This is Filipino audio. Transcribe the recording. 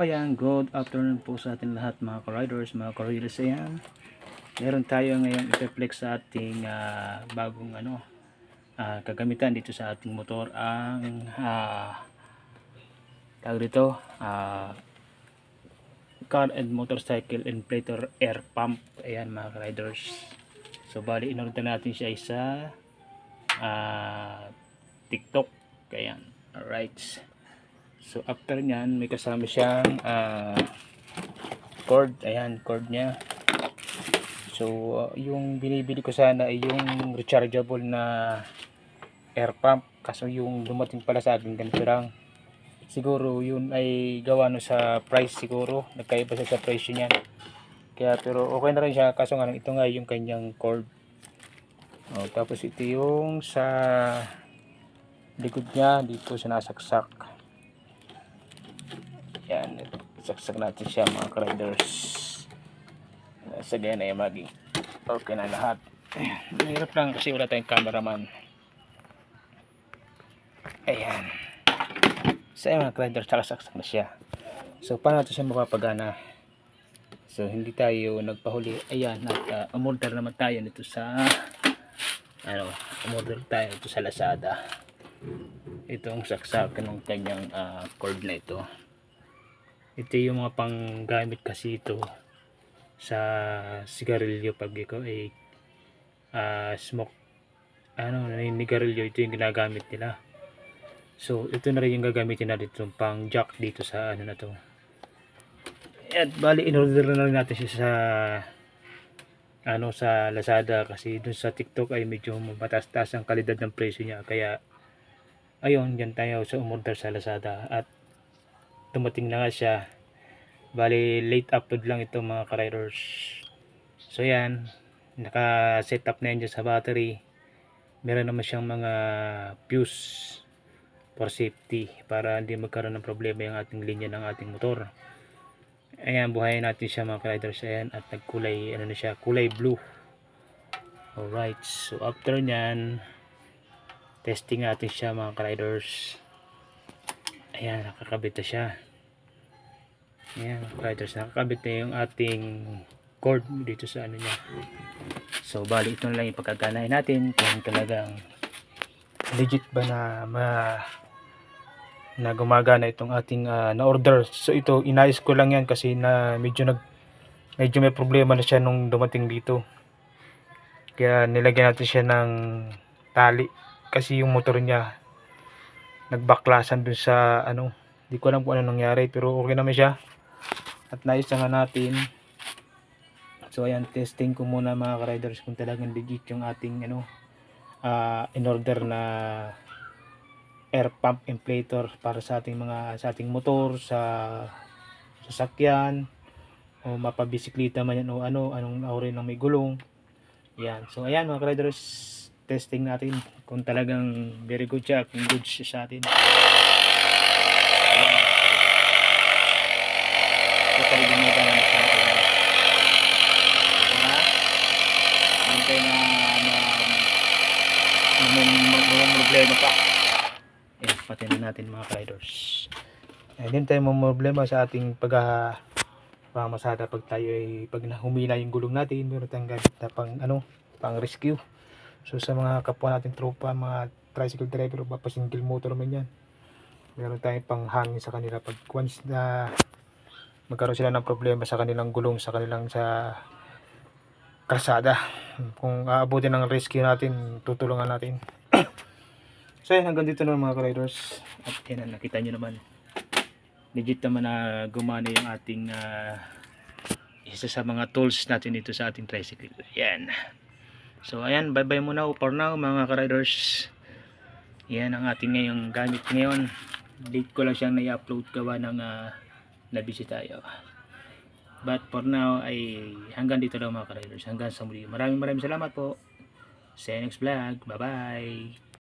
Ayan, good afternoon po sa ating lahat mga ka-riders, mga ka-riders. Ayan, meron tayo ngayong i-flex sa ating bagong kagamitan dito sa ating motor, ang tawag dito, car and motorcycle inflator air pump. Ayan mga ka-riders, so bali inorder natin siya sa TikTok. Ayan, alright. So after nyan, may kasama siyang cord. Ayan, cord nya. So yung binibili ko sana ay yung rechargeable na air pump, kaso yung dumating pala sa akin ganito lang. Siguro yun ay gawa no sa price, siguro nagkaiba sa presyo niya. Kaya pero okay na rin siya, kaso nga ito nga yung kanyang cord. Tapos ito yung sa likod niya, dito sinasaksak. Yan, saksak natin siya mga ka-riders. Sa ganyan ay maging okay na lahat. Mahirap lang kasi wala tayong cameraman. Ayan. So mga ka-riders, saksak na siya. So paano natin siya mapapagana? So hindi tayo nagpahuli. Ayan, at umorder naman tayo nito sa umorder tayo nito sa Lazada. Itong saksakan ng kanyang cord na ito. Ito yung mga panggamit kasi ito sa sigarilyo pag ikaw ay smoke naninigarilyo. Ito yung ginagamit nila. So ito na rin yung gagamitin na dito pang jack dito sa na to. At bali in-order na rin natin siya sa Lazada, kasi dun sa TikTok ay medyo mataas-taas ang kalidad ng presyo niya. Kaya ayun, dyan tayo sa umorder sa Lazada at dumating na nga siya. Bali late upload lang ito mga ka-riders. So yan, naka set up na yan dyan sa battery. Meron naman siyang mga fuse for safety para hindi magkaroon ng problema yung ating linya ng ating motor. Ayan, buhayin natin siya mga ka-riders. Ayan, at nagkulay na siya, kulay blue. Alright, so after nyan, testing natin siya mga ka-riders. Ayan, nakakabit na siya. Ayan mga ka-riders, nakakabit na yung ating cord dito sa niya. So bali ito na lang yung pagkaganahin natin kung talagang legit ba na gumagana itong ating na-order. So ito, inayos ko lang yan kasi na medyo may problema na siya nung dumating dito. Kaya nilagyan natin siya ng tali kasi yung motor niya nagbaklasan dun sa hindi ko alam kung ano nangyari, pero okay naman siya at naayos na natin. So ayan, testing ko muna mga ka-riders kung talagang legit yung ating in order na air pump inflator para sa ating motor, sa sasakyan o mapabisikleta man yan o anong uri ng may gulong. Yan. So ayan mga ka-riders, testing natin kung talagang very good siya, kung good siya sa atin. Ayan. So talagang magana na sa atin. Hintay na problema pa. Ayan, pati na natin mga ka-riders. Hindi tayo problema sa ating pagmasada pag tayo pag humila yung gulong natin. Meron tayong gamit na pang rescue. So sa mga kapwa natin tropa, mga tricycle driver o pa single motor man yan, meron tayong panghangin sa kanila pag once na magkaroon sila ng problema sa kanilang gulong, sa kalsada. Kung aabutin ng rescue natin, tutulungan natin. So yan, hanggang dito na mga ka-riders. At yan, nakita nyo naman, legit naman na gumana yung ating isa sa mga tools natin dito sa ating tricycle. Yan. So ayan, bye bye muna for now mga ka-riders. Yan ang ating ngayong gamit ngayon. Late ko lang siyang na-upload gawa ng nabisi tayo. But for now ay hanggang dito lang mga ka-riders. Hanggang sa muli. Maraming salamat po. See you next vlog. Bye bye.